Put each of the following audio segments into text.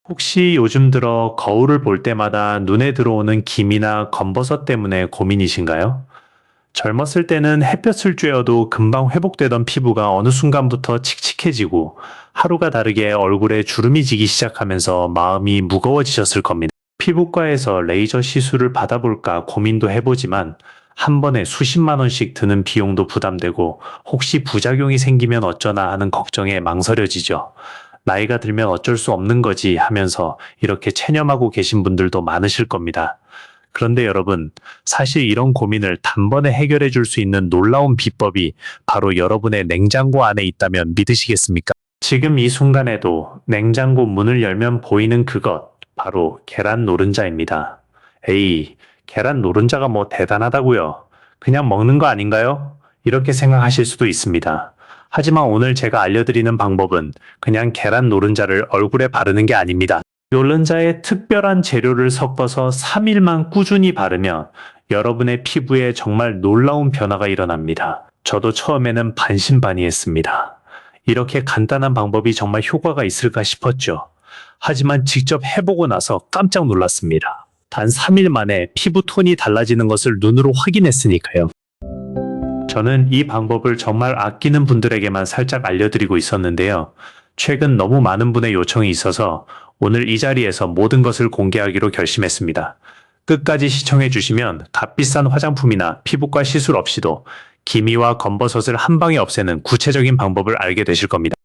혹시 요즘 들어 거울을 볼 때마다 눈에 들어오는 김이나 검버섯 때문에 고민이신가요? 젊었을 때는 햇볕을 쬐어도 금방 회복되던 피부가 어느 순간부터 칙칙해지고 하루가 다르게 얼굴에 주름이 지기 시작하면서 마음이 무거워지셨을 겁니다. 피부과에서 레이저 시술을 받아볼까 고민도 해보지만 한 번에 수십만 원씩 드는 비용도 부담되고 혹시 부작용이 생기면 어쩌나 하는 걱정에 망설여지죠. 나이가 들면 어쩔 수 없는 거지 하면서 이렇게 체념하고 계신 분들도 많으실 겁니다. 그런데 여러분, 사실 이런 고민을 단번에 해결해 줄 수 있는 놀라운 비법이 바로 여러분의 냉장고 안에 있다면 믿으시겠습니까? 지금 이 순간에도 냉장고 문을 열면 보이는 그것, 바로 계란 노른자입니다. 에이, 계란 노른자가 뭐 대단하다고요? 그냥 먹는 거 아닌가요? 이렇게 생각하실 수도 있습니다. 하지만 오늘 제가 알려드리는 방법은 그냥 계란 노른자를 얼굴에 바르는 게 아닙니다. 노른자에 특별한 재료를 섞어서 3일만 꾸준히 바르면 여러분의 피부에 정말 놀라운 변화가 일어납니다. 저도 처음에는 반신반의했습니다. 이렇게 간단한 방법이 정말 효과가 있을까 싶었죠. 하지만 직접 해보고 나서 깜짝 놀랐습니다. 단 3일 만에 피부 톤이 달라지는 것을 눈으로 확인했으니까요. 저는 이 방법을 정말 아끼는 분들에게만 살짝 알려드리고 있었는데요. 최근 너무 많은 분의 요청이 있어서 오늘 이 자리에서 모든 것을 공개하기로 결심했습니다. 끝까지 시청해 주시면 값비싼 화장품이나 피부과 시술 없이도 기미와 검버섯을 한 방에 없애는 구체적인 방법을 알게 되실 겁니다.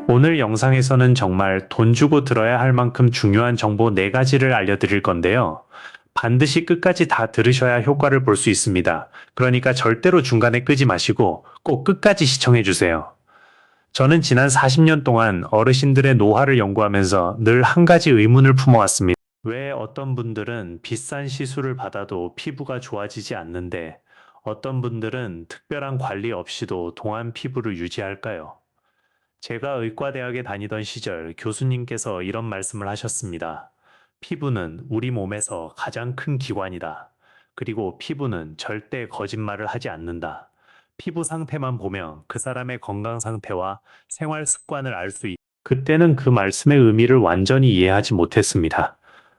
오늘 영상에서는 정말 돈 주고 들어야 할 만큼 중요한 정보 4가지를 알려드릴 건데요. 반드시 끝까지 다 들으셔야 효과를 볼 수 있습니다. 그러니까 절대로 중간에 끄지 마시고 꼭 끝까지 시청해 주세요. 저는 지난 40년 동안 어르신들의 노화를 연구하면서 늘 한 가지 의문을 품어왔습니다. 왜 어떤 분들은 비싼 시술을 받아도 피부가 좋아지지 않는데 어떤 분들은 특별한 관리 없이도 동안 피부를 유지할까요? 제가 의과대학에 다니던 시절 교수님께서 이런 말씀을 하셨습니다. 피부는 우리 몸에서 가장 큰 기관이다. 그리고 피부는 절대 거짓말을 하지 않는다. 피부 상태만 보면 그 사람의 건강 상태와 생활 습관을 알 수 있다. 그때는 그 말씀의 의미를 완전히 이해하지 못했습니다.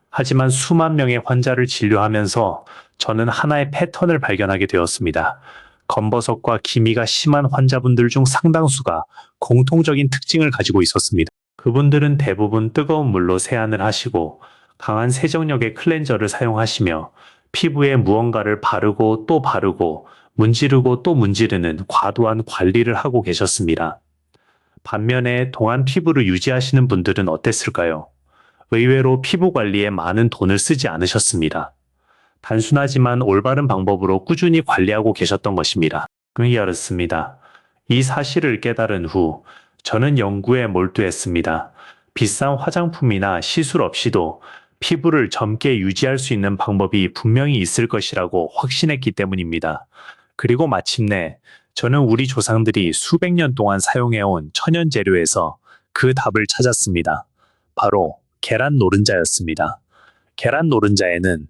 하지만 수만 명의 환자를 진료하면서 저는 하나의 패턴을 발견하게 되었습니다. 검버섯과 기미가 심한 환자분들 중 상당수가 공통적인 특징을 가지고 있었습니다. 그분들은 대부분 뜨거운 물로 세안을 하시고 강한 세정력의 클렌저를 사용하시며 피부에 무언가를 바르고 또 바르고 문지르고 또 문지르는 과도한 관리를 하고 계셨습니다. 반면에 동안 피부를 유지하시는 분들은 어땠을까요? 의외로 피부 관리에 많은 돈을 쓰지 않으셨습니다. 단순하지만 올바른 방법으로 꾸준히 관리하고 계셨던 것입니다. 그렇습니다. 이 사실을 깨달은 후 저는 연구에 몰두했습니다. 비싼 화장품이나 시술 없이도 피부를 젊게 유지할 수 있는 방법이 분명히 있을 것이라고 확신했기 때문입니다. 그리고 마침내 저는 우리 조상들이 수백 년 동안 사용해온 천연 재료에서 그 답을 찾았습니다. 바로 계란 노른자였습니다. 계란 노른자에는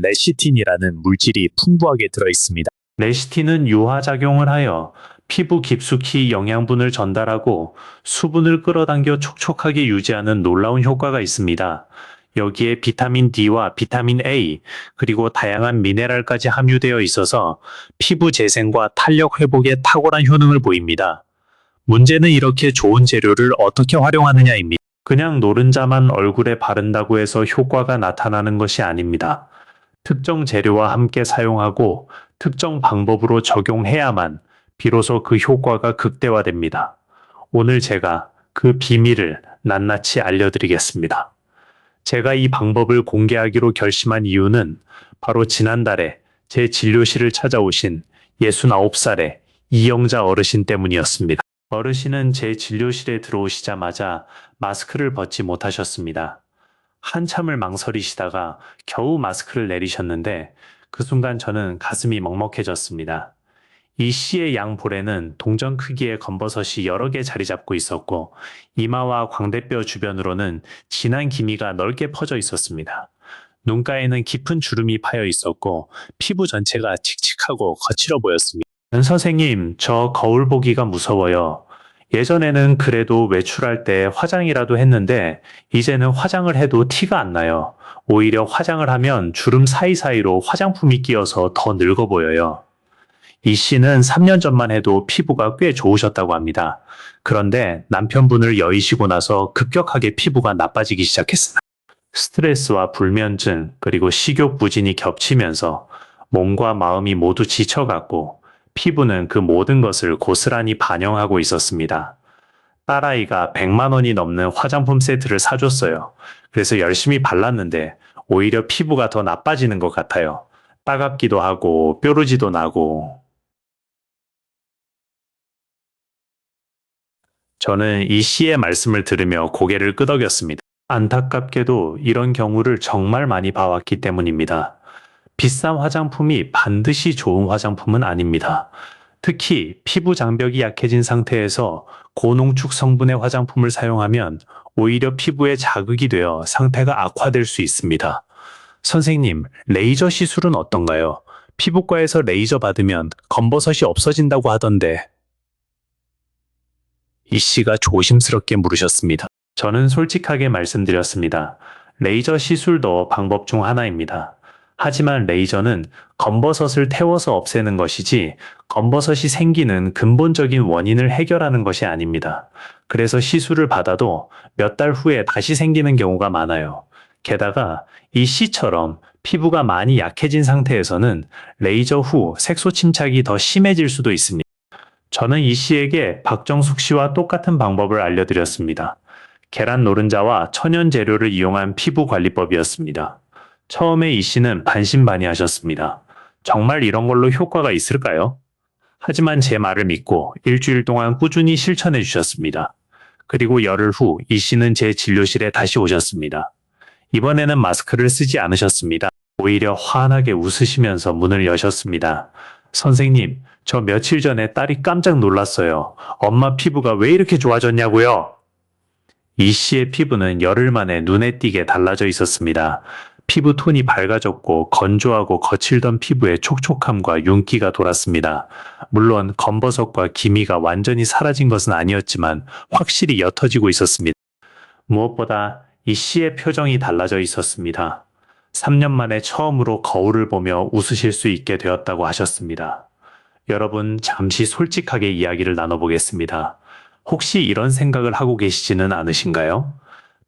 레시틴이라는 물질이 풍부하게 들어있습니다. 레시틴은 유화작용을 하여 피부 깊숙이 영양분을 전달하고 수분을 끌어당겨 촉촉하게 유지하는 놀라운 효과가 있습니다. 여기에 비타민 D와 비타민 A, 그리고 다양한 미네랄까지 함유되어 있어서 피부 재생과 탄력 회복에 탁월한 효능을 보입니다. 문제는 이렇게 좋은 재료를 어떻게 활용하느냐입니다. 그냥 노른자만 얼굴에 바른다고 해서 효과가 나타나는 것이 아닙니다. 특정 재료와 함께 사용하고 특정 방법으로 적용해야만 비로소 그 효과가 극대화됩니다. 오늘 제가 그 비밀을 낱낱이 알려드리겠습니다. 제가 이 방법을 공개하기로 결심한 이유는 바로 지난달에 제 진료실을 찾아오신 69살의 이영자 어르신 때문이었습니다. 어르신은 제 진료실에 들어오시자마자 마스크를 벗지 못하셨습니다. 한참을 망설이시다가 겨우 마스크를 내리셨는데 그 순간 저는 가슴이 먹먹해졌습니다. 이 씨의 양볼에는 동전 크기의 검버섯이 여러 개 자리 잡고 있었고 이마와 광대뼈 주변으로는 진한 기미가 넓게 퍼져 있었습니다. 눈가에는 깊은 주름이 파여 있었고 피부 전체가 칙칙하고 거칠어 보였습니다. 선생님, 저 거울 보기가 무서워요. 예전에는 그래도 외출할 때 화장이라도 했는데 이제는 화장을 해도 티가 안 나요. 오히려 화장을 하면 주름 사이사이로 화장품이 끼어서 더 늙어 보여요. 이 씨는 3년 전만 해도 피부가 꽤 좋으셨다고 합니다. 그런데 남편분을 여의시고 나서 급격하게 피부가 나빠지기 시작했어요. 스트레스와 불면증, 그리고 식욕 부진이 겹치면서 몸과 마음이 모두 지쳐갔고 피부는 그 모든 것을 고스란히 반영하고 있었습니다. 딸아이가 100만 원이 넘는 화장품 세트를 사줬어요. 그래서 열심히 발랐는데 오히려 피부가 더 나빠지는 것 같아요. 따갑기도 하고 뾰루지도 나고. 저는 이 씨의 말씀을 들으며 고개를 끄덕였습니다. 안타깝게도 이런 경우를 정말 많이 봐왔기 때문입니다. 비싼 화장품이 반드시 좋은 화장품은 아닙니다. 특히 피부 장벽이 약해진 상태에서 고농축 성분의 화장품을 사용하면 오히려 피부에 자극이 되어 상태가 악화될 수 있습니다. 선생님, 레이저 시술은 어떤가요? 피부과에서 레이저 받으면 검버섯이 없어진다고 하던데. 이 씨가 조심스럽게 물으셨습니다. 저는 솔직하게 말씀드렸습니다. 레이저 시술도 방법 중 하나입니다. 하지만 레이저는 검버섯을 태워서 없애는 것이지 검버섯이 생기는 근본적인 원인을 해결하는 것이 아닙니다. 그래서 시술을 받아도 몇 달 후에 다시 생기는 경우가 많아요. 게다가 이 씨처럼 피부가 많이 약해진 상태에서는 레이저 후 색소 침착이 더 심해질 수도 있습니다. 저는 이 씨에게 박정숙 씨와 똑같은 방법을 알려드렸습니다. 계란 노른자와 천연 재료를 이용한 피부 관리법이었습니다. 처음에 이 씨는 반신반의하셨습니다. 정말 이런 걸로 효과가 있을까요? 하지만 제 말을 믿고 일주일 동안 꾸준히 실천해 주셨습니다. 그리고 열흘 후 이 씨는 제 진료실에 다시 오셨습니다. 이번에는 마스크를 쓰지 않으셨습니다. 오히려 환하게 웃으시면서 문을 여셨습니다. 선생님, 저 며칠 전에 딸이 깜짝 놀랐어요. 엄마 피부가 왜 이렇게 좋아졌냐고요? 이 씨의 피부는 열흘 만에 눈에 띄게 달라져 있었습니다. 피부 톤이 밝아졌고 건조하고 거칠던 피부에 촉촉함과 윤기가 돌았습니다. 물론 검버섯과 기미가 완전히 사라진 것은 아니었지만 확실히 옅어지고 있었습니다. 무엇보다 이 씨의 표정이 달라져 있었습니다. 3년 만에 처음으로 거울을 보며 웃으실 수 있게 되었다고 하셨습니다. 여러분, 잠시 솔직하게 이야기를 나눠보겠습니다. 혹시 이런 생각을 하고 계시지는 않으신가요?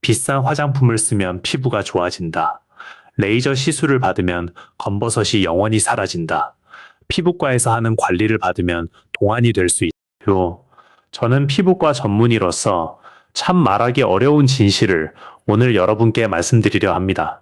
비싼 화장품을 쓰면 피부가 좋아진다. 레이저 시술을 받으면 검버섯이 영원히 사라진다. 피부과에서 하는 관리를 받으면 동안이 될 수 있죠. 저는 피부과 전문의로서 참 말하기 어려운 진실을 오늘 여러분께 말씀드리려 합니다.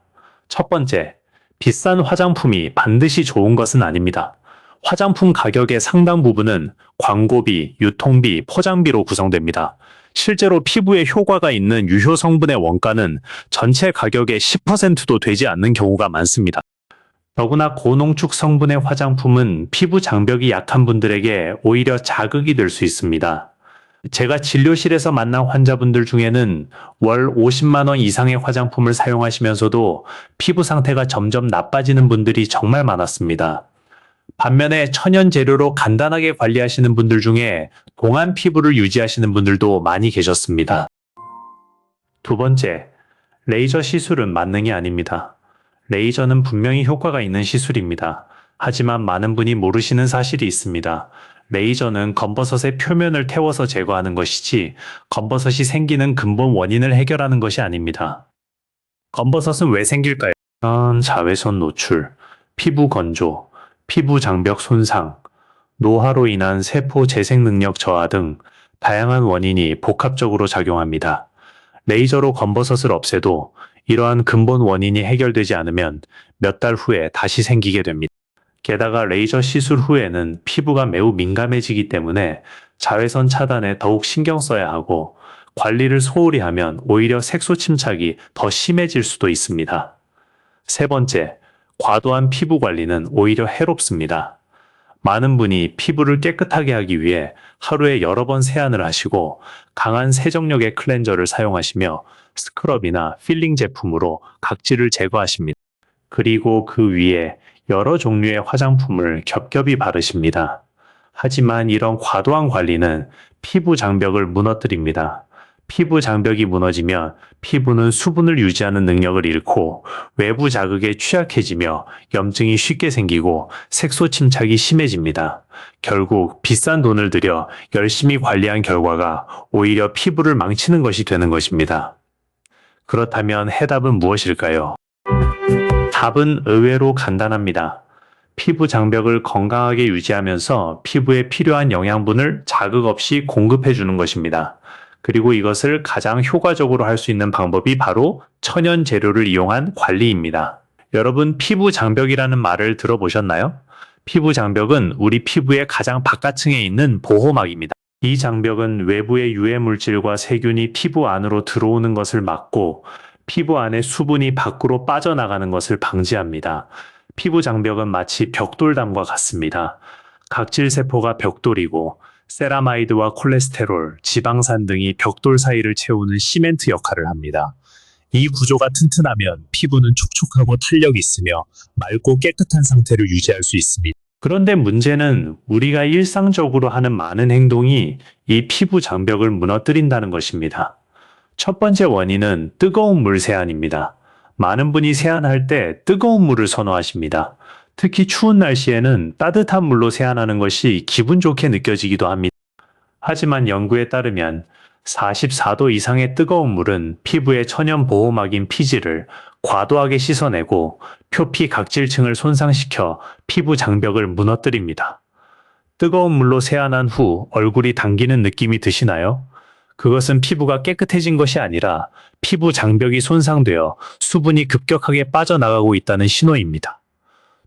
첫 번째, 비싼 화장품이 반드시 좋은 것은 아닙니다. 화장품 가격의 상당 부분은 광고비, 유통비, 포장비로 구성됩니다. 실제로 피부에 효과가 있는 유효 성분의 원가는 전체 가격의 10%도 되지 않는 경우가 많습니다. 더구나 고농축 성분의 화장품은 피부 장벽이 약한 분들에게 오히려 자극이 될 수 있습니다. 제가 진료실에서 만난 환자분들 중에는 월 50만 원 이상의 화장품을 사용하시면서도 피부 상태가 점점 나빠지는 분들이 정말 많았습니다. 반면에 천연 재료로 간단하게 관리하시는 분들 중에 동안 피부를 유지하시는 분들도 많이 계셨습니다. 두 번째, 레이저 시술은 만능이 아닙니다. 레이저는 분명히 효과가 있는 시술입니다. 하지만 많은 분이 모르시는 사실이 있습니다. 레이저는 검버섯의 표면을 태워서 제거하는 것이지 검버섯이 생기는 근본 원인을 해결하는 것이 아닙니다. 검버섯은 왜 생길까요? 자외선 노출, 피부 건조, 피부 장벽 손상, 노화로 인한 세포 재생 능력 저하 등 다양한 원인이 복합적으로 작용합니다. 레이저로 검버섯을 없애도 이러한 근본 원인이 해결되지 않으면 몇 달 후에 다시 생기게 됩니다. 게다가 레이저 시술 후에는 피부가 매우 민감해지기 때문에 자외선 차단에 더욱 신경 써야 하고 관리를 소홀히 하면 오히려 색소 침착이 더 심해질 수도 있습니다. 세 번째, 과도한 피부 관리는 오히려 해롭습니다. 많은 분이 피부를 깨끗하게 하기 위해 하루에 여러 번 세안을 하시고 강한 세정력의 클렌저를 사용하시며 스크럽이나 필링 제품으로 각질을 제거하십니다. 그리고 그 위에 여러 종류의 화장품을 겹겹이 바르십니다. 하지만 이런 과도한 관리는 피부 장벽을 무너뜨립니다. 피부 장벽이 무너지면 피부는 수분을 유지하는 능력을 잃고 외부 자극에 취약해지며 염증이 쉽게 생기고 색소 침착이 심해집니다. 결국 비싼 돈을 들여 열심히 관리한 결과가 오히려 피부를 망치는 것이 되는 것입니다. 그렇다면 해답은 무엇일까요? 답은 의외로 간단합니다. 피부 장벽을 건강하게 유지하면서 피부에 필요한 영양분을 자극 없이 공급해 주는 것입니다. 그리고 이것을 가장 효과적으로 할 수 있는 방법이 바로 천연 재료를 이용한 관리입니다. 여러분, 피부 장벽이라는 말을 들어보셨나요? 피부 장벽은 우리 피부의 가장 바깥층에 있는 보호막입니다. 이 장벽은 외부의 유해 물질과 세균이 피부 안으로 들어오는 것을 막고 피부 안에 수분이 밖으로 빠져나가는 것을 방지합니다. 피부 장벽은 마치 벽돌담과 같습니다. 각질세포가 벽돌이고 세라마이드와 콜레스테롤, 지방산 등이 벽돌 사이를 채우는 시멘트 역할을 합니다. 이 구조가 튼튼하면 피부는 촉촉하고 탄력이 있으며 맑고 깨끗한 상태를 유지할 수 있습니다. 그런데 문제는 우리가 일상적으로 하는 많은 행동이 이 피부 장벽을 무너뜨린다는 것입니다. 첫 번째 원인은 뜨거운 물 세안입니다. 많은 분이 세안할 때 뜨거운 물을 선호하십니다. 특히 추운 날씨에는 따뜻한 물로 세안하는 것이 기분 좋게 느껴지기도 합니다. 하지만 연구에 따르면 44도 이상의 뜨거운 물은 피부의 천연 보호막인 피지를 과도하게 씻어내고 표피 각질층을 손상시켜 피부 장벽을 무너뜨립니다. 뜨거운 물로 세안한 후 얼굴이 당기는 느낌이 드시나요? 그것은 피부가 깨끗해진 것이 아니라 피부 장벽이 손상되어 수분이 급격하게 빠져나가고 있다는 신호입니다.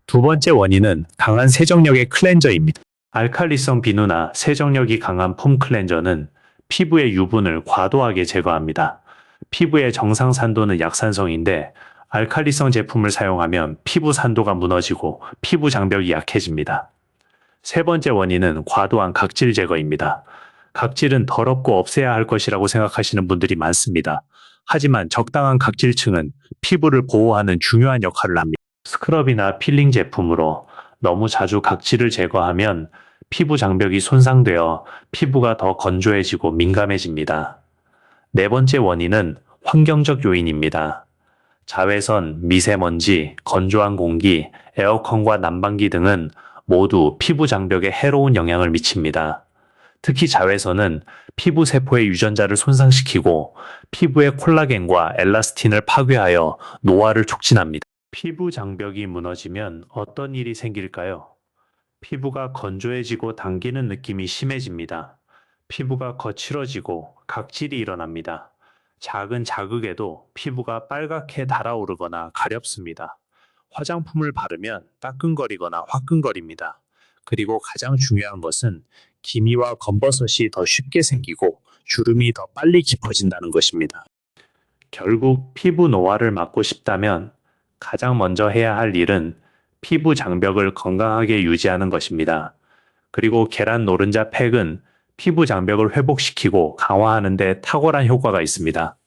두 번째 원인은 강한 세정력의 클렌저입니다. 알칼리성 비누나 세정력이 강한 폼 클렌저는 피부의 유분을 과도하게 제거합니다. 피부의 정상 산도는 약산성인데 알칼리성 제품을 사용하면 피부 산도가 무너지고 피부 장벽이 약해집니다. 세 번째 원인은 과도한 각질 제거입니다. 각질은 더럽고 없애야 할 것이라고 생각하시는 분들이 많습니다. 하지만 적당한 각질층은 피부를 보호하는 중요한 역할을 합니다. 스크럽이나 필링 제품으로 너무 자주 각질을 제거하면 피부 장벽이 손상되어 피부가 더 건조해지고 민감해집니다. 네 번째 원인은 환경적 요인입니다. 자외선, 미세먼지, 건조한 공기, 에어컨과 난방기 등은 모두 피부 장벽에 해로운 영향을 미칩니다. 특히 자외선은 피부 세포의 유전자를 손상시키고 피부의 콜라겐과 엘라스틴을 파괴하여 노화를 촉진합니다. 피부 장벽이 무너지면 어떤 일이 생길까요? 피부가 건조해지고 당기는 느낌이 심해집니다. 피부가 거칠어지고 각질이 일어납니다. 작은 자극에도 피부가 빨갛게 달아오르거나 가렵습니다. 화장품을 바르면 따끔거리거나 화끈거립니다. 그리고 가장 중요한 것은 기미와 검버섯이 더 쉽게 생기고 주름이 더 빨리 깊어진다는 것입니다. 결국 피부 노화를 막고 싶다면 가장 먼저 해야 할 일은 피부 장벽을 건강하게 유지하는 것입니다. 그리고 계란 노른자 팩은 피부 장벽을 회복시키고 강화하는 데 탁월한 효과가 있습니다.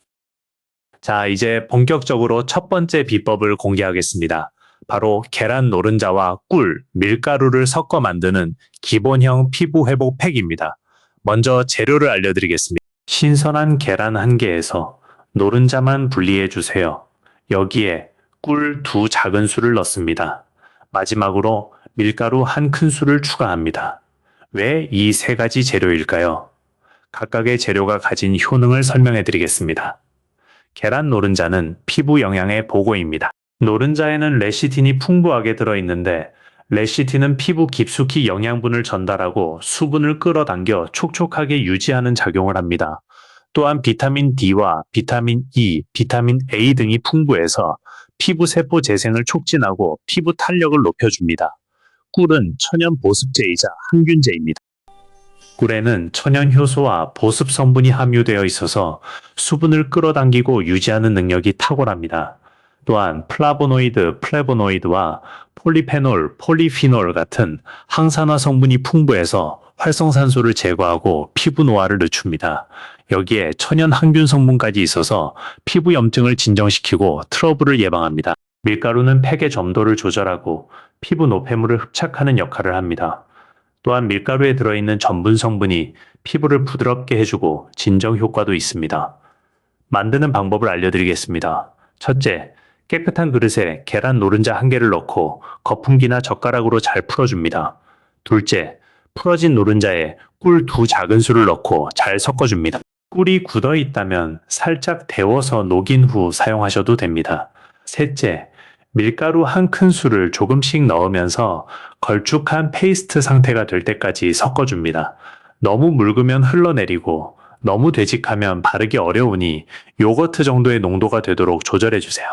자, 이제 본격적으로 첫 번째 비법을 공개하겠습니다. 바로 계란 노른자와 꿀, 밀가루를 섞어 만드는 기본형 피부 회복 팩입니다. 먼저 재료를 알려드리겠습니다. 신선한 계란 1개에서 노른자만 분리해 주세요. 여기에 꿀 2 작은 술을 넣습니다. 마지막으로 밀가루 1 큰술을 추가합니다. 왜 이 3가지 재료일까요? 각각의 재료가 가진 효능을 설명해 드리겠습니다. 계란 노른자는 피부 영양의 보고입니다. 노른자에는 레시틴이 풍부하게 들어있는데 레시틴은 피부 깊숙이 영양분을 전달하고 수분을 끌어당겨 촉촉하게 유지하는 작용을 합니다. 또한 비타민 D와 비타민 E, 비타민 A 등이 풍부해서 피부 세포 재생을 촉진하고 피부 탄력을 높여줍니다. 꿀은 천연 보습제이자 항균제입니다. 꿀에는 천연 효소와 보습 성분이 함유되어 있어서 수분을 끌어당기고 유지하는 능력이 탁월합니다. 또한 플라보노이드, 플레보노이드와 폴리페놀, 폴리피놀 같은 항산화 성분이 풍부해서 활성산소를 제거하고 피부 노화를 늦춥니다. 여기에 천연 항균 성분까지 있어서 피부 염증을 진정시키고 트러블을 예방합니다. 밀가루는 팩의 점도를 조절하고 피부 노폐물을 흡착하는 역할을 합니다. 또한 밀가루에 들어있는 전분 성분이 피부를 부드럽게 해주고 진정 효과도 있습니다. 만드는 방법을 알려드리겠습니다. 첫째, 깨끗한 그릇에 계란 노른자 1개를 넣고 거품기나 젓가락으로 잘 풀어줍니다. 둘째, 풀어진 노른자에 꿀 2작은술을 넣고 잘 섞어줍니다. 꿀이 굳어 있다면 살짝 데워서 녹인 후 사용하셔도 됩니다. 셋째, 밀가루 1큰술을 조금씩 넣으면서 걸쭉한 페이스트 상태가 될 때까지 섞어줍니다. 너무 묽으면 흘러내리고 너무 되직하면 바르기 어려우니 요거트 정도의 농도가 되도록 조절해주세요.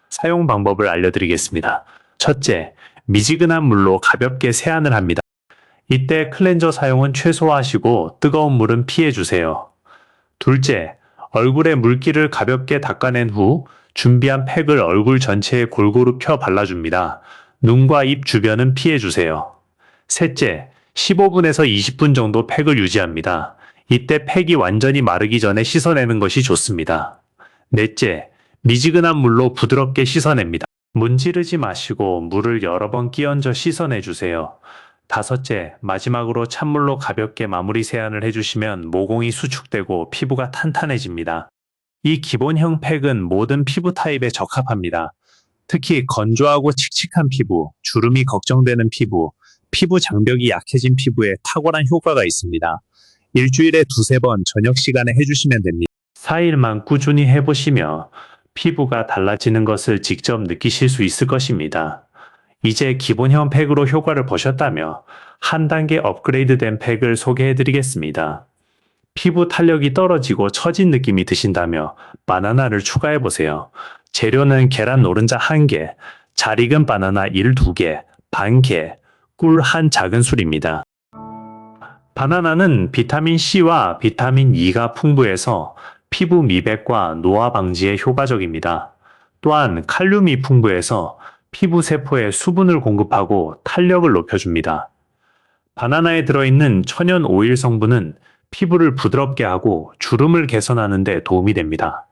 사용 방법을 알려드리겠습니다. 첫째, 미지근한 물로 가볍게 세안을 합니다. 이때 클렌저 사용은 최소화하시고 뜨거운 물은 피해주세요. 둘째, 얼굴에 물기를 가볍게 닦아낸 후 준비한 팩을 얼굴 전체에 골고루 펴 발라줍니다. 눈과 입 주변은 피해주세요. 셋째, 15분에서 20분 정도 팩을 유지합니다. 이때 팩이 완전히 마르기 전에 씻어내는 것이 좋습니다. 넷째, 미지근한 물로 부드럽게 씻어냅니다. 문지르지 마시고 물을 여러 번 끼얹어 씻어내주세요. 다섯째, 마지막으로 찬물로 가볍게 마무리 세안을 해주시면 모공이 수축되고 피부가 탄탄해집니다. 이 기본형 팩은 모든 피부 타입에 적합합니다. 특히 건조하고 칙칙한 피부, 주름이 걱정되는 피부, 피부 장벽이 약해진 피부에 탁월한 효과가 있습니다. 일주일에 2~3번 저녁 시간에 해주시면 됩니다. 4일만 꾸준히 해보시며 피부가 달라지는 것을 직접 느끼실 수 있을 것입니다. 이제 기본형 팩으로 효과를 보셨다며 한 단계 업그레이드된 팩을 소개해드리겠습니다. 피부 탄력이 떨어지고 처진 느낌이 드신다며 바나나를 추가해보세요. 재료는 계란 노른자 1개, 잘 익은 바나나 2개, 반개, 꿀 1작은술입니다. 바나나는 비타민C와 비타민 E가 풍부해서 피부 미백과 노화 방지에 효과적입니다. 또한 칼륨이 풍부해서 피부 세포에 수분을 공급하고 탄력을 높여줍니다. 바나나에 들어있는 천연 오일 성분은 피부를 부드럽게 하고 주름을 개선하는 데 도움이 됩니다.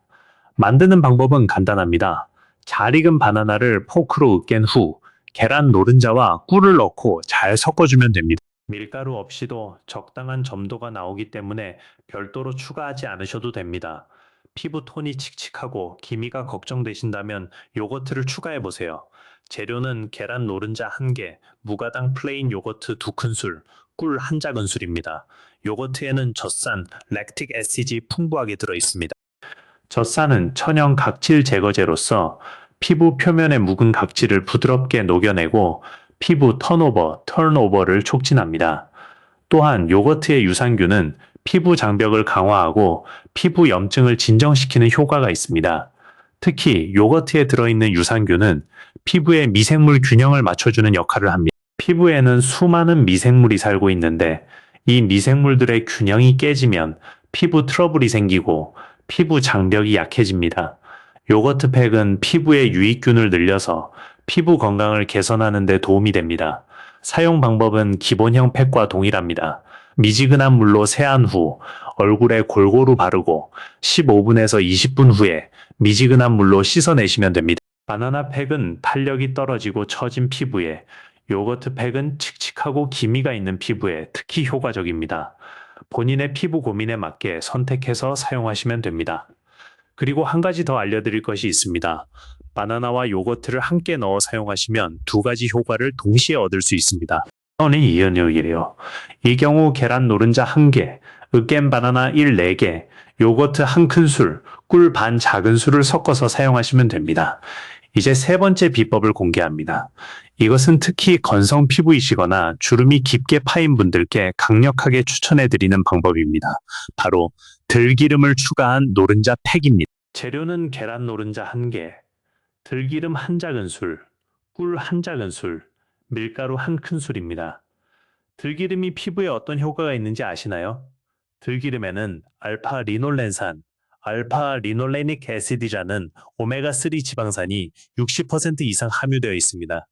만드는 방법은 간단합니다. 잘 익은 바나나를 포크로 으깬 후 계란 노른자와 꿀을 넣고 잘 섞어주면 됩니다. 밀가루 없이도 적당한 점도가 나오기 때문에 별도로 추가하지 않으셔도 됩니다. 피부 톤이 칙칙하고 기미가 걱정되신다면 요거트를 추가해보세요. 재료는 계란 노른자 1개, 무가당 플레인 요거트 2큰술, 꿀 1작은술입니다. 요거트에는 젖산, 랙틱 애시드 풍부하게 들어있습니다. 젖산은 천연 각질 제거제로서 피부 표면의 묵은 각질을 부드럽게 녹여내고 피부 턴오버를 촉진합니다. 또한 요거트의 유산균은 피부 장벽을 강화하고 피부 염증을 진정시키는 효과가 있습니다. 특히 요거트에 들어있는 유산균은 피부의 미생물 균형을 맞춰주는 역할을 합니다. 피부에는 수많은 미생물이 살고 있는데 이 미생물들의 균형이 깨지면 피부 트러블이 생기고 피부 장벽이 약해집니다. 요거트 팩은 피부의 유익균을 늘려서 피부 건강을 개선하는 데 도움이 됩니다. 사용 방법은 기본형 팩과 동일합니다. 미지근한 물로 세안 후 얼굴에 골고루 바르고 15분에서 20분 후에 미지근한 물로 씻어내시면 됩니다. 바나나 팩은 탄력이 떨어지고 처진 피부에, 요거트 팩은 칙칙하고 기미가 있는 피부에 특히 효과적입니다. 본인의 피부 고민에 맞게 선택해서 사용하시면 됩니다. 그리고 한 가지 더 알려드릴 것이 있습니다. 바나나와 요거트를 함께 넣어 사용하시면 2가지 효과를 동시에 얻을 수 있습니다. 이 경우 계란 노른자 1개, 으깬 바나나 4개, 요거트 1큰술, 꿀 반 작은술을 섞어서 사용하시면 됩니다. 이제 3번째 비법을 공개합니다. 이것은 특히 건성 피부이시거나 주름이 깊게 파인 분들께 강력하게 추천해드리는 방법입니다. 바로 들기름을 추가한 노른자 팩입니다. 재료는 계란 노른자 1개, 들기름 1작은술, 꿀 1작은술, 밀가루 1큰술입니다. 들기름이 피부에 어떤 효과가 있는지 아시나요? 들기름에는 알파 리놀렌산, 알파 리놀레닉 애시드라는 오메가3 지방산이 60% 이상 함유되어 있습니다.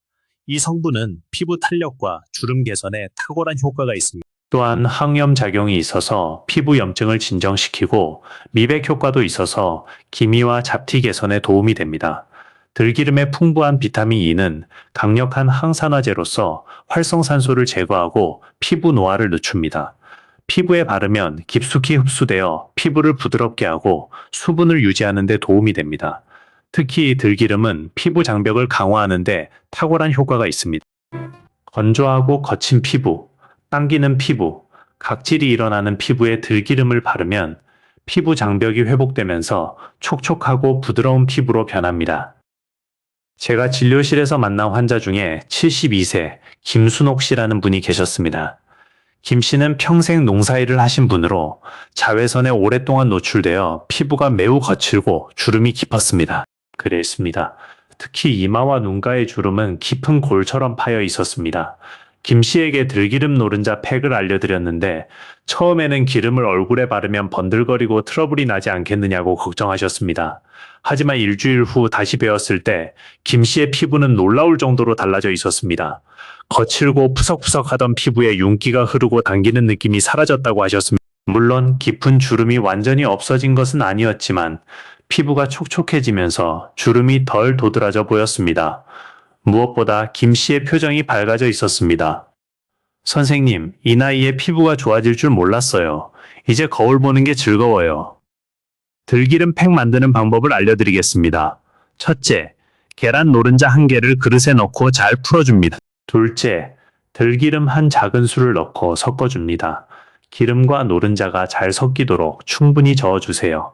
이 성분은 피부 탄력과 주름 개선에 탁월한 효과가 있습니다. 또한 항염 작용이 있어서 피부 염증을 진정시키고 미백 효과도 있어서 기미와 잡티 개선에 도움이 됩니다. 들기름의 풍부한 비타민 E는 강력한 항산화제로서 활성산소를 제거하고 피부 노화를 늦춥니다. 피부에 바르면 깊숙이 흡수되어 피부를 부드럽게 하고 수분을 유지하는 데 도움이 됩니다. 특히 들기름은 피부 장벽을 강화하는 데 탁월한 효과가 있습니다. 건조하고 거친 피부, 당기는 피부, 각질이 일어나는 피부에 들기름을 바르면 피부 장벽이 회복되면서 촉촉하고 부드러운 피부로 변합니다. 제가 진료실에서 만난 환자 중에 72세 김순옥 씨라는 분이 계셨습니다. 김 씨는 평생 농사일을 하신 분으로 자외선에 오랫동안 노출되어 피부가 매우 거칠고 주름이 깊었습니다. 그랬습니다. 특히 이마와 눈가의 주름은 깊은 골처럼 파여 있었습니다. 김 씨에게 들기름 노른자 팩을 알려드렸는데 처음에는 기름을 얼굴에 바르면 번들거리고 트러블이 나지 않겠느냐고 걱정하셨습니다. 하지만 일주일 후 다시 배웠을 때 김 씨의 피부는 놀라울 정도로 달라져 있었습니다. 거칠고 푸석푸석하던 피부에 윤기가 흐르고 당기는 느낌이 사라졌다고 하셨습니다. 물론 깊은 주름이 완전히 없어진 것은 아니었지만 피부가 촉촉해지면서 주름이 덜 도드라져 보였습니다. 무엇보다 김 씨의 표정이 밝아져 있었습니다. 선생님, 이 나이에 피부가 좋아질 줄 몰랐어요. 이제 거울 보는 게 즐거워요. 들기름 팩 만드는 방법을 알려드리겠습니다. 첫째, 계란 노른자 1개를 그릇에 넣고 잘 풀어줍니다. 둘째, 들기름 한 작은술을 넣고 섞어줍니다. 기름과 노른자가 잘 섞이도록 충분히 저어주세요.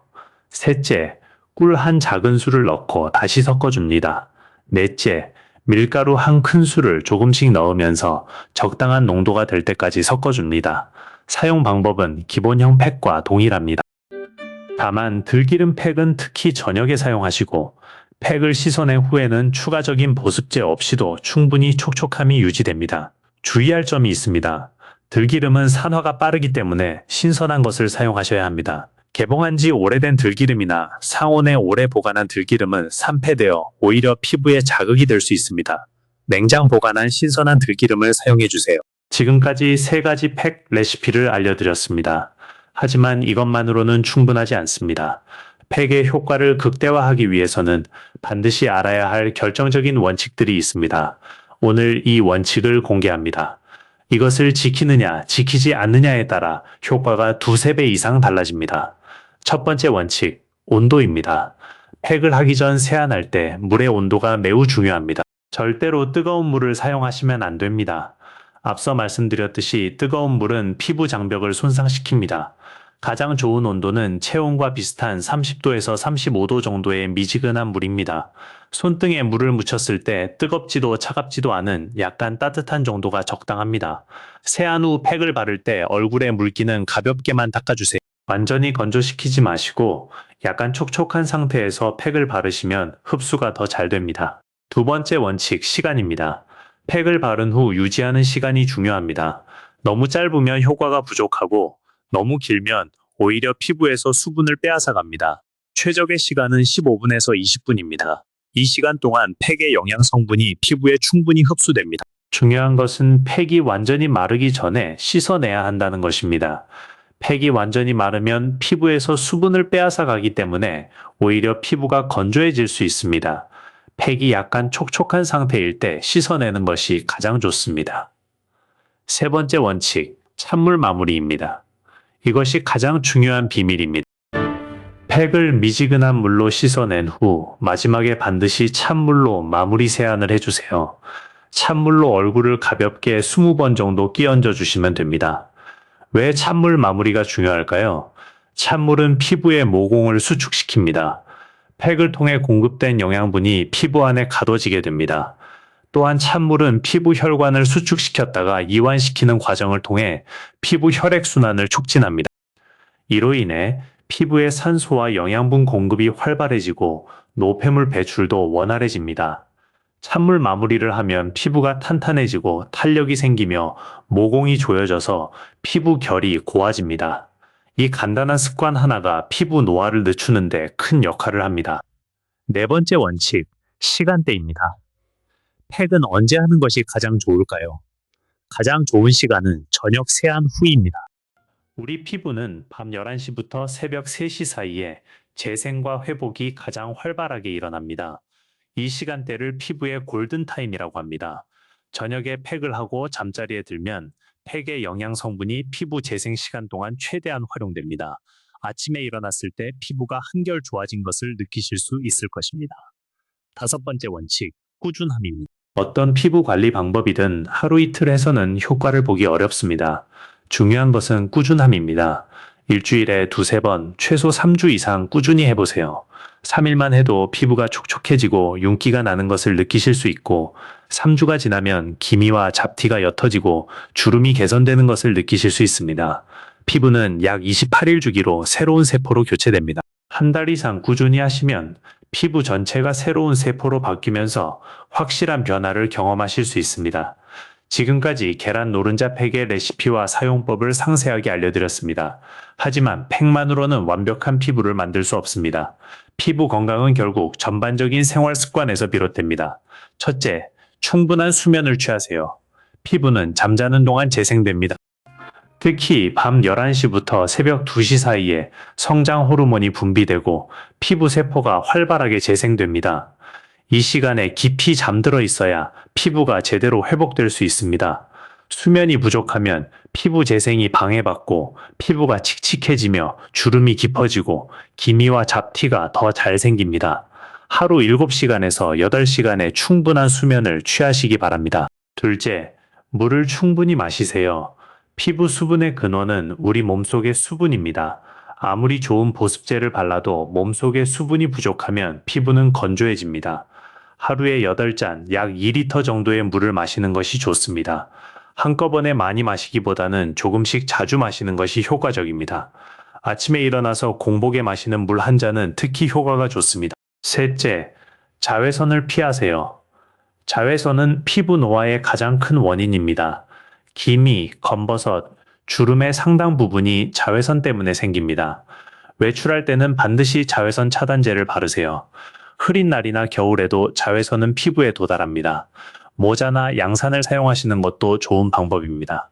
셋째, 꿀 한 작은술을 넣고 다시 섞어줍니다. 넷째, 밀가루 한 큰술을 조금씩 넣으면서 적당한 농도가 될 때까지 섞어줍니다. 사용 방법은 기본형 팩과 동일합니다. 다만 들기름 팩은 특히 저녁에 사용하시고 팩을 씻어낸 후에는 추가적인 보습제 없이도 충분히 촉촉함이 유지됩니다. 주의할 점이 있습니다. 들기름은 산화가 빠르기 때문에 신선한 것을 사용하셔야 합니다. 개봉한 지 오래된 들기름이나 상온에 오래 보관한 들기름은 산패되어 오히려 피부에 자극이 될 수 있습니다. 냉장 보관한 신선한 들기름을 사용해 주세요. 지금까지 3가지 팩 레시피를 알려드렸습니다. 하지만 이것만으로는 충분하지 않습니다. 팩의 효과를 극대화하기 위해서는 반드시 알아야 할 결정적인 원칙들이 있습니다. 오늘 이 원칙을 공개합니다. 이것을 지키느냐, 지키지 않느냐에 따라 효과가 2~3배 이상 달라집니다. 첫 번째 원칙, 온도입니다. 팩을 하기 전 세안할 때 물의 온도가 매우 중요합니다. 절대로 뜨거운 물을 사용하시면 안 됩니다. 앞서 말씀드렸듯이 뜨거운 물은 피부 장벽을 손상시킵니다. 가장 좋은 온도는 체온과 비슷한 30도에서 35도 정도의 미지근한 물입니다. 손등에 물을 묻혔을 때 뜨겁지도 차갑지도 않은 약간 따뜻한 정도가 적당합니다. 세안 후 팩을 바를 때 얼굴에 물기는 가볍게만 닦아주세요. 완전히 건조시키지 마시고 약간 촉촉한 상태에서 팩을 바르시면 흡수가 더 잘 됩니다. 두 번째 원칙, 시간입니다. 팩을 바른 후 유지하는 시간이 중요합니다. 너무 짧으면 효과가 부족하고 너무 길면 오히려 피부에서 수분을 빼앗아 갑니다. 최적의 시간은 15분에서 20분입니다. 이 시간 동안 팩의 영양 성분이 피부에 충분히 흡수됩니다. 중요한 것은 팩이 완전히 마르기 전에 씻어내야 한다는 것입니다. 팩이 완전히 마르면 피부에서 수분을 빼앗아 가기 때문에 오히려 피부가 건조해질 수 있습니다. 팩이 약간 촉촉한 상태일 때 씻어내는 것이 가장 좋습니다. 세 번째 원칙, 찬물 마무리입니다. 이것이 가장 중요한 비밀입니다. 팩을 미지근한 물로 씻어낸 후 마지막에 반드시 찬물로 마무리 세안을 해주세요. 찬물로 얼굴을 가볍게 20번 정도 끼얹어 주시면 됩니다. 왜 찬물 마무리가 중요할까요? 찬물은 피부의 모공을 수축시킵니다. 팩을 통해 공급된 영양분이 피부 안에 가둬지게 됩니다. 또한 찬물은 피부 혈관을 수축시켰다가 이완시키는 과정을 통해 피부 혈액순환을 촉진합니다. 이로 인해 피부의 산소와 영양분 공급이 활발해지고 노폐물 배출도 원활해집니다. 찬물 마무리를 하면 피부가 탄탄해지고 탄력이 생기며 모공이 조여져서 피부 결이 고와집니다. 이 간단한 습관 하나가 피부 노화를 늦추는 데 큰 역할을 합니다. 네 번째 원칙, 시간대입니다. 팩은 언제 하는 것이 가장 좋을까요? 가장 좋은 시간은 저녁 세안 후입니다. 우리 피부는 밤 11시부터 새벽 3시 사이에 재생과 회복이 가장 활발하게 일어납니다. 이 시간대를 피부의 골든타임이라고 합니다. 저녁에 팩을 하고 잠자리에 들면 팩의 영양 성분이 피부 재생 시간 동안 최대한 활용됩니다. 아침에 일어났을 때 피부가 한결 좋아진 것을 느끼실 수 있을 것입니다. 다섯 번째 원칙, 꾸준함입니다. 어떤 피부 관리 방법이든 하루 이틀 해서는 효과를 보기 어렵습니다. 중요한 것은 꾸준함입니다. 일주일에 두세 번, 최소 3주 이상 꾸준히 해보세요. 3일만 해도 피부가 촉촉해지고 윤기가 나는 것을 느끼실 수 있고, 3주가 지나면 기미와 잡티가 옅어지고 주름이 개선되는 것을 느끼실 수 있습니다. 피부는 약 28일 주기로 새로운 세포로 교체됩니다. 한 달 이상 꾸준히 하시면 피부 전체가 새로운 세포로 바뀌면서 확실한 변화를 경험하실 수 있습니다. 지금까지 계란 노른자 팩의 레시피와 사용법을 상세하게 알려드렸습니다. 하지만 팩만으로는 완벽한 피부를 만들 수 없습니다. 피부 건강은 결국 전반적인 생활 습관에서 비롯됩니다. 첫째, 충분한 수면을 취하세요. 피부는 잠자는 동안 재생됩니다. 특히 밤 11시부터 새벽 2시 사이에 성장 호르몬이 분비되고 피부 세포가 활발하게 재생됩니다. 이 시간에 깊이 잠들어 있어야 피부가 제대로 회복될 수 있습니다. 수면이 부족하면 피부 재생이 방해받고 피부가 칙칙해지며 주름이 깊어지고 기미와 잡티가 더 잘 생깁니다. 하루 7시간에서 8시간의 충분한 수면을 취하시기 바랍니다. 둘째, 물을 충분히 마시세요. 피부 수분의 근원은 우리 몸속의 수분입니다. 아무리 좋은 보습제를 발라도 몸속에 수분이 부족하면 피부는 건조해집니다. 하루에 8잔, 약 2리터 정도의 물을 마시는 것이 좋습니다. 한꺼번에 많이 마시기보다는 조금씩 자주 마시는 것이 효과적입니다. 아침에 일어나서 공복에 마시는 물 한 잔은 특히 효과가 좋습니다. 셋째, 자외선을 피하세요. 자외선은 피부 노화의 가장 큰 원인입니다. 기미, 검버섯, 주름의 상당 부분이 자외선 때문에 생깁니다. 외출할 때는 반드시 자외선 차단제를 바르세요. 흐린 날이나 겨울에도 자외선은 피부에 도달합니다. 모자나 양산을 사용하시는 것도 좋은 방법입니다.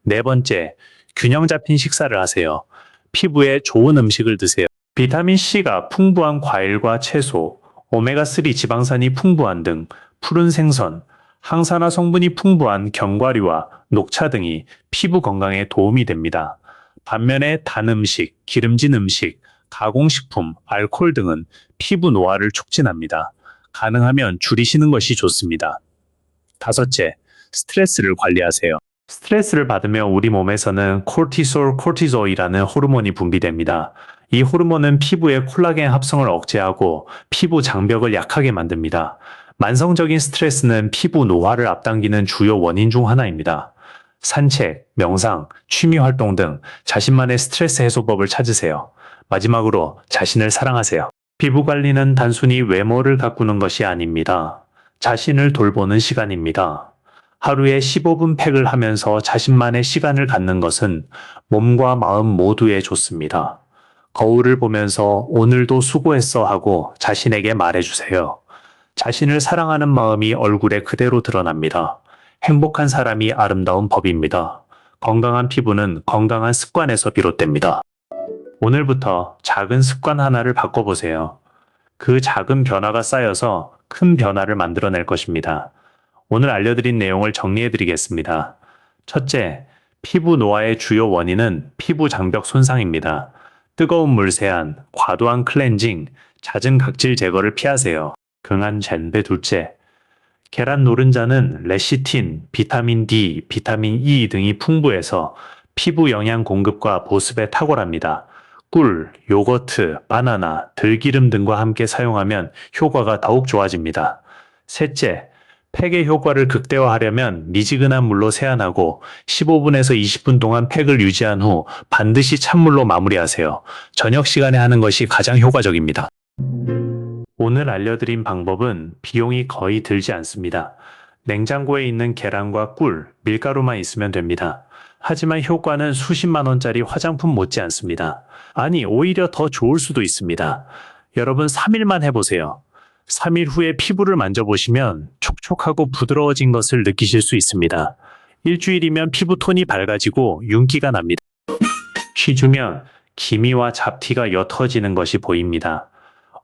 네 번째, 균형 잡힌 식사를 하세요. 피부에 좋은 음식을 드세요. 비타민C가 풍부한 과일과 채소, 오메가3 지방산이 풍부한 등 푸른 생선, 항산화 성분이 풍부한 견과류와 녹차 등이 피부 건강에 도움이 됩니다. 반면에 단 음식, 기름진 음식, 가공식품, 알코올 등은 피부 노화를 촉진합니다. 가능하면 줄이시는 것이 좋습니다. 다섯째, 스트레스를 관리하세요. 스트레스를 받으면 우리 몸에서는 코르티솔이라는 호르몬이 분비됩니다. 이 호르몬은 피부의 콜라겐 합성을 억제하고 피부 장벽을 약하게 만듭니다. 만성적인 스트레스는 피부 노화를 앞당기는 주요 원인 중 하나입니다. 산책, 명상, 취미 활동 등 자신만의 스트레스 해소법을 찾으세요. 마지막으로 자신을 사랑하세요. 피부 관리는 단순히 외모를 가꾸는 것이 아닙니다. 자신을 돌보는 시간입니다. 하루에 15분 팩을 하면서 자신만의 시간을 갖는 것은 몸과 마음 모두에 좋습니다. 거울을 보면서 오늘도 수고했어 하고 자신에게 말해주세요. 자신을 사랑하는 마음이 얼굴에 그대로 드러납니다. 행복한 사람이 아름다운 법입니다. 건강한 피부는 건강한 습관에서 비롯됩니다. 오늘부터 작은 습관 하나를 바꿔보세요. 그 작은 변화가 쌓여서 큰 변화를 만들어낼 것입니다. 오늘 알려드린 내용을 정리해드리겠습니다. 첫째, 피부 노화의 주요 원인은 피부 장벽 손상입니다. 뜨거운 물 세안, 과도한 클렌징, 잦은 각질 제거를 피하세요. 강한 젠베. 둘째, 계란 노른자는 레시틴, 비타민 D, 비타민 E 등이 풍부해서 피부 영양 공급과 보습에 탁월합니다. 꿀, 요거트, 바나나, 들기름 등과 함께 사용하면 효과가 더욱 좋아집니다. 셋째, 팩의 효과를 극대화하려면 미지근한 물로 세안하고 15분에서 20분 동안 팩을 유지한 후 반드시 찬물로 마무리하세요. 저녁 시간에 하는 것이 가장 효과적입니다. 오늘 알려드린 방법은 비용이 거의 들지 않습니다. 냉장고에 있는 계란과 꿀, 밀가루만 있으면 됩니다. 하지만 효과는 수십만 원짜리 화장품 못지 않습니다. 아니, 오히려 더 좋을 수도 있습니다. 여러분 3일만 해보세요. 3일 후에 피부를 만져보시면 촉촉하고 부드러워진 것을 느끼실 수 있습니다. 일주일이면 피부톤이 밝아지고 윤기가 납니다. 쉬주면 기미와 잡티가 옅어지는 것이 보입니다.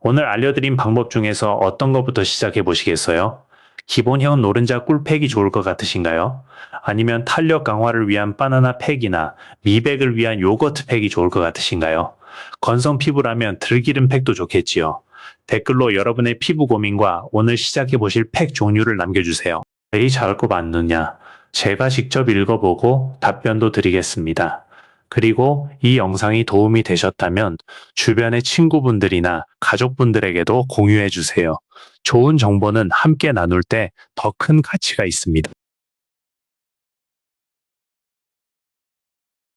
오늘 알려드린 방법 중에서 어떤 것부터 시작해 보시겠어요? 기본형 노른자 꿀팩이 좋을 것 같으신가요? 아니면 탄력 강화를 위한 바나나 팩이나 미백을 위한 요거트 팩이 좋을 것 같으신가요? 건성 피부라면 들기름 팩도 좋겠지요. 댓글로 여러분의 피부 고민과 오늘 시작해 보실 팩 종류를 남겨주세요. 제일 잘 거 맞느냐? 제가 직접 읽어보고 답변도 드리겠습니다. 그리고 이 영상이 도움이 되셨다면 주변의 친구분들이나 가족분들에게도 공유해 주세요. 좋은 정보는 함께 나눌 때 더 큰 가치가 있습니다.